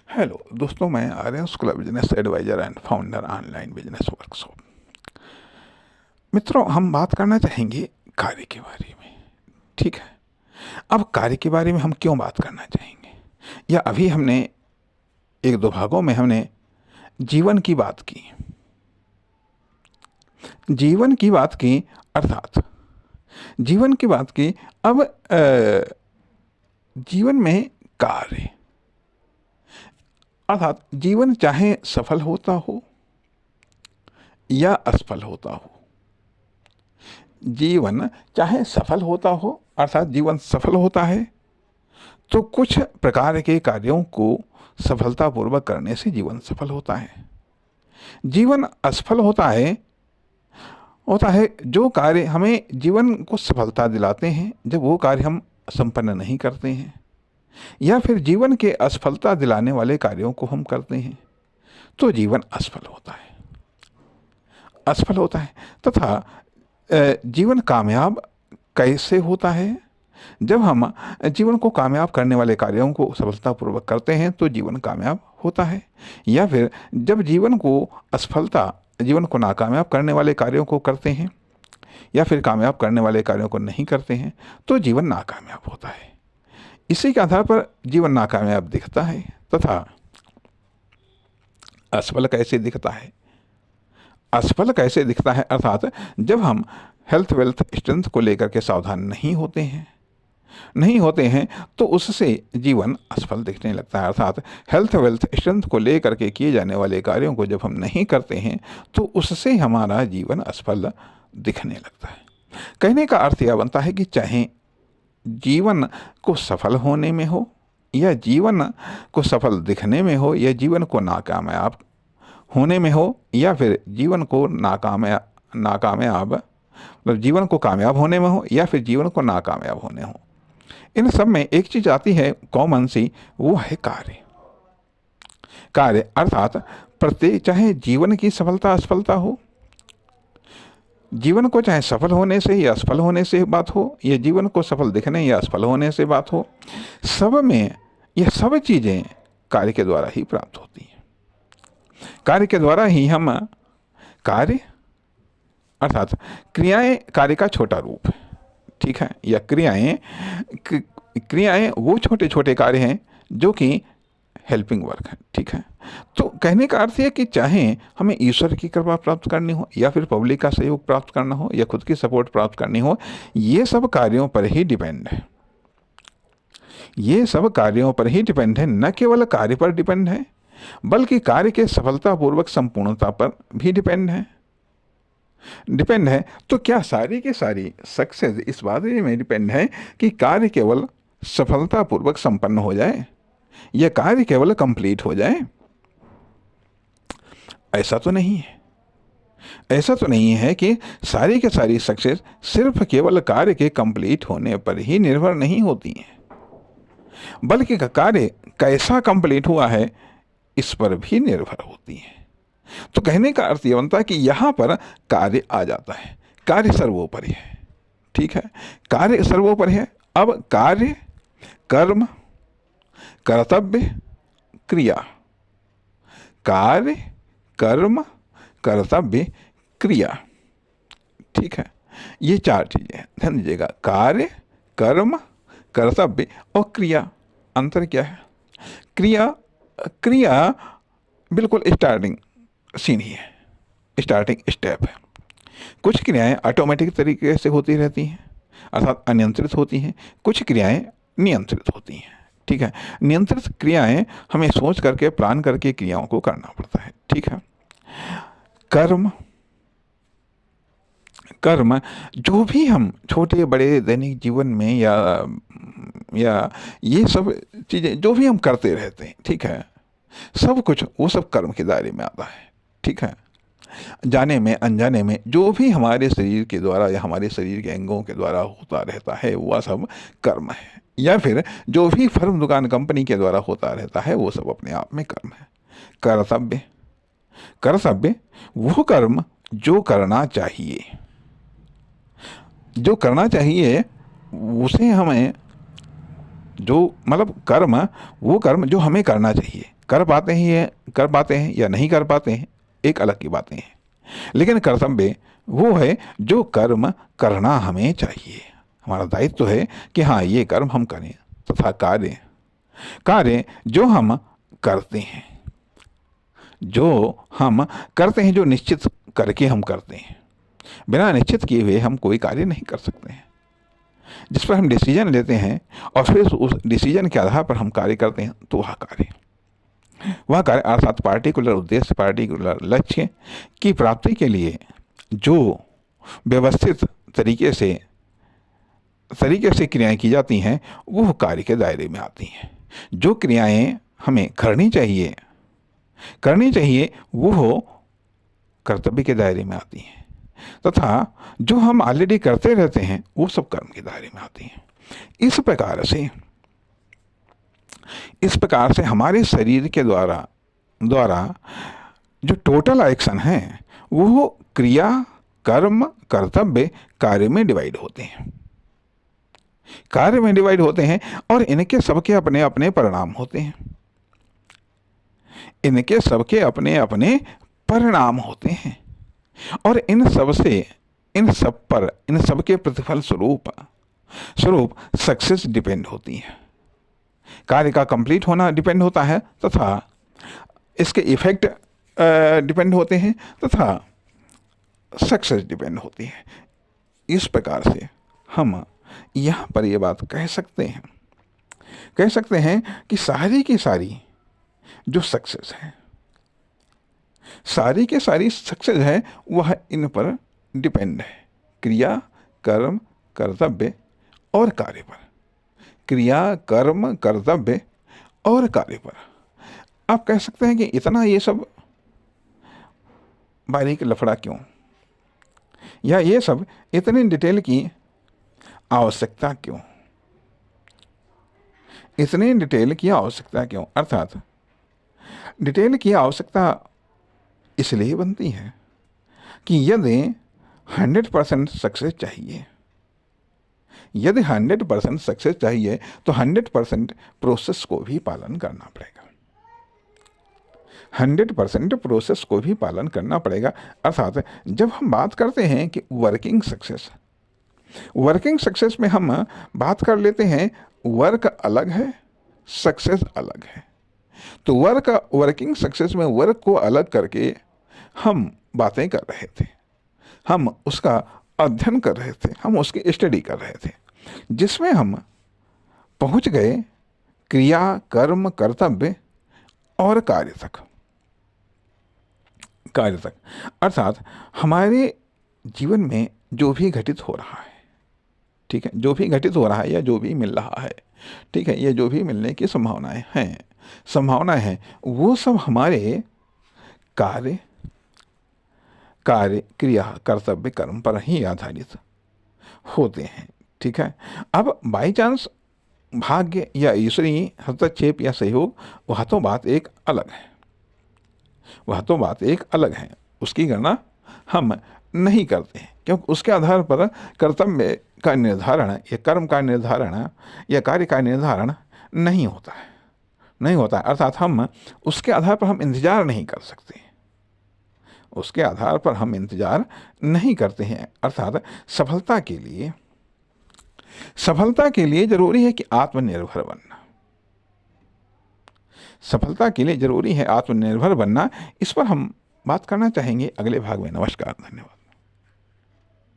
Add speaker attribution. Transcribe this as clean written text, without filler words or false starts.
Speaker 1: Hello दोस्तों, मैं Aryan school business advisor and founder online business workshop. मित्रों, हम बात करना चाहेंगे कार्य के बारे में। ठीक है। अब कार्य के बारे में हम क्यों बात करना चाहेंगे, या अभी हमने एक दो भागों में हमने जीवन की बात की। जीवन की बात की अर्थात जीवन की बात की। अब जीवन में कार्य अर्थात जीवन चाहे सफल होता हो या असफल होता हो, जीवन चाहे सफल होता हो अर्थात जीवन सफल होता है तो कुछ प्रकार के कार्यों को सफलतापूर्वक करने से जीवन सफल होता है। जीवन असफल होता है जो कार्य हमें जीवन को सफलता दिलाते हैं, जब वो कार्य हम संपन्न नहीं करते हैं, या फिर जीवन के असफलता दिलाने वाले कार्यों को हम करते हैं तो जीवन असफल होता है। तथा जीवन कामयाब कैसे होता है? जब हम जीवन को कामयाब करने वाले कार्यों को सफलतापूर्वक करते हैं तो जीवन कामयाब होता है, या फिर जब जीवन को नाकामयाब करने वाले कार्यों को करते हैं या फिर कामयाब करने वाले कार्यों को नहीं करते हैं तो जीवन नाकामयाब होता है। इसी के आधार पर जीवन नाकामयाब दिखता है। तथा असफल कैसे दिखता है? असफल कैसे दिखता है अर्थात जब हम हेल्थ वेल्थ स्ट्रेंथ को लेकर के सावधान नहीं होते हैं तो उससे जीवन असफल दिखने लगता है। अर्थात हेल्थ वेल्थ स्ट्रेंथ को लेकर के किए जाने वाले कार्यों को जब हम नहीं करते हैं तो उससे हमारा जीवन असफल दिखने लगता है। कहने का अर्थ यह बनता है कि चाहे जीवन को सफल होने में हो या जीवन को सफल दिखने में हो, या जीवन को नाकामयाब होने में हो, या फिर जीवन को नाकामयाब मतलब जीवन को कामयाब होने में हो या फिर जीवन को नाकामयाब होने हो, इन सब में एक चीज आती है कॉमन सी, वो है कार्य अर्थात प्रत्येक चाहे जीवन की सफलता असफलता हो, जीवन को चाहे सफल होने से या असफल होने से बात हो, या जीवन को सफल दिखने या असफल होने से बात हो, सब में यह सब चीज़ें कार्य के द्वारा ही प्राप्त होती हैं। कार्य के द्वारा ही हम कार्य अर्थात क्रियाएं कार्य का छोटा रूप है। ठीक है। या क्रियाएं वो छोटे छोटे कार्य हैं जो कि हेल्पिंग वर्क है। ठीक है। तो कहने का अर्थ है कि चाहे हमें ईश्वर की कृपा प्राप्त करनी हो या फिर पब्लिक का सहयोग प्राप्त करना हो या खुद की सपोर्ट प्राप्त करनी हो, ये सब कार्यों पर ही डिपेंड है। ये सब कार्यों पर ही डिपेंड है, न केवल कार्य पर डिपेंड है बल्कि कार्य के सफलतापूर्वक संपूर्णता पर भी डिपेंड है। तो क्या सारी की सारी सक्सेस इस बात में डिपेंड है कि कार्य केवल सफलतापूर्वक संपन्न हो जाए या कार्य केवल कंप्लीट हो जाए? ऐसा तो नहीं है कि सारी की सारी सक्सेस सिर्फ केवल कार्य के कंप्लीट होने पर ही निर्भर नहीं होती है, बल्कि कार्य कैसा कंप्लीट हुआ है इस पर भी निर्भर होती है। तो कहने का अर्थ यह बनता है कि यहाँ पर कार्य आ जाता है, कार्य सर्वोपरि है। ठीक है। कार्य सर्वोपरि है। अब कार्य, कर्म, कर्तव्य, क्रिया, कार्य, कर्म, कर्तव्य, क्रिया। ठीक है। ये चार चीजें ध्यान दीजिएगा, कार्य, कर्म, कर्तव्य और क्रिया। अंतर क्या है? क्रिया बिल्कुल स्टार्टिंग सीन ही है, स्टार्टिंग स्टेप है। कुछ क्रियाएं ऑटोमेटिक तरीके से होती रहती हैं अर्थात अनियंत्रित होती हैं, कुछ क्रियाएं नियंत्रित होती हैं। ठीक है। नियंत्रित क्रियाएं हमें सोच करके प्लान करके क्रियाओं को करना पड़ता है। ठीक है। कर्म जो भी हम छोटे बड़े दैनिक जीवन में या ये सब चीज़ें जो भी हम करते रहते हैं, ठीक है, सब कुछ वो सब कर्म के दायरे में आता है। ठीक है। जाने में अनजाने में जो भी हमारे शरीर के द्वारा या हमारे शरीर के अंगों के द्वारा होता रहता है वह सब कर्म है, या फिर जो भी फर्म दुकान कंपनी के द्वारा होता रहता है वो सब अपने आप में कर्म है। कर्तव्य वो कर्म जो करना चाहिए उसे हमें जो मतलब कर्म वो कर्म जो हमें करना चाहिए कर पाते हैं या नहीं कर पाते हैं, एक अलग की बातें हैं। लेकिन कर्तव्य वो है जो कर्म करना हमें चाहिए। हमारा दायित्व है कि हाँ, ये कर्म हम करें। तथा कार्य जो हम करते हैं, जो निश्चित करके हम करते हैं। बिना निश्चित किए हुए हम कोई कार्य नहीं कर सकते हैं। जिस पर हम डिसीजन लेते हैं और फिर उस डिसीजन के आधार पर हम कार्य करते हैं, तो वह कार्य अर्थात पार्टिकुलर उद्देश्य, पार्टिकुलर लक्ष्य की प्राप्ति के लिए जो व्यवस्थित तरीके से क्रियाएं की जाती हैं, वो कार्य के दायरे में आती हैं। जो क्रियाएं हमें करनी चाहिए वो कर्तव्य के दायरे में आती हैं, तथा जो हम ऑलरेडी करते रहते हैं वो सब कर्म के दायरे में आती हैं। इस प्रकार से हमारे शरीर के द्वारा जो टोटल एक्शन है वो क्रिया, कर्म, कर्तव्य, कार्य में डिवाइड होते हैं और इनके सबके अपने अपने परिणाम होते हैं। और इन सब के प्रतिफल स्वरूप सक्सेस डिपेंड होती है। कार्य का कंप्लीट होना डिपेंड होता है, तथा इसके इफेक्ट डिपेंड होते हैं, तथा सक्सेस डिपेंड होती है। इस प्रकार से हम यहाँ पर ये बात कह सकते हैं कि सारी की सारी जो सक्सेस है, वह इन पर डिपेंड है। क्रिया, कर्म, कर्तव्य और कार्य पर। आप कह सकते हैं कि इतना ये सब बारीक लफड़ा क्यों, या ये सब इतनी डिटेल की आवश्यकता क्यों? अर्थात डिटेल की आवश्यकता इसलिए बनती है कि यदि 100% सक्सेस चाहिए, तो 100% प्रोसेस को भी पालन करना पड़ेगा। अर्थात जब हम बात करते हैं कि वर्किंग सक्सेस में हम बात कर लेते हैं, वर्क अलग है, सक्सेस अलग है। तो वर्किंग सक्सेस में वर्क को अलग करके हम बातें कर रहे थे, हम उसका अध्ययन कर रहे थे, हम उसकी स्टडी कर रहे थे, जिसमें हम पहुंच गए क्रिया, कर्म, कर्तव्य और कार्य तक। अर्थात हमारे जीवन में जो भी घटित हो रहा है, ठीक है, जो भी घटित हो रहा है या जो भी मिल रहा है, ठीक है, ये जो भी मिलने की संभावनाएं हैं, वो सब हमारे कार्य, क्रिया, कर्तव्य, कर्म पर ही आधारित होते हैं। ठीक है। अब बाई चांस भाग्य या ईश्वरीय हस्तक्षेप या सहयोग, वह तो बात एक अलग है, उसकी गणना हम नहीं करते हैं, क्योंकि उसके आधार पर कर्तव्य का निर्धारण या कर्म का निर्धारण या कार्य का निर्धारण नहीं होता है। अर्थात हम उसके आधार पर हम इंतजार नहीं कर सकते, उसके आधार पर हम इंतजार नहीं करते हैं। अर्थात सफलता के लिए जरूरी है कि आत्मनिर्भर बनना। इस पर हम बात करना चाहेंगे अगले भाग में। नमस्कार, धन्यवाद।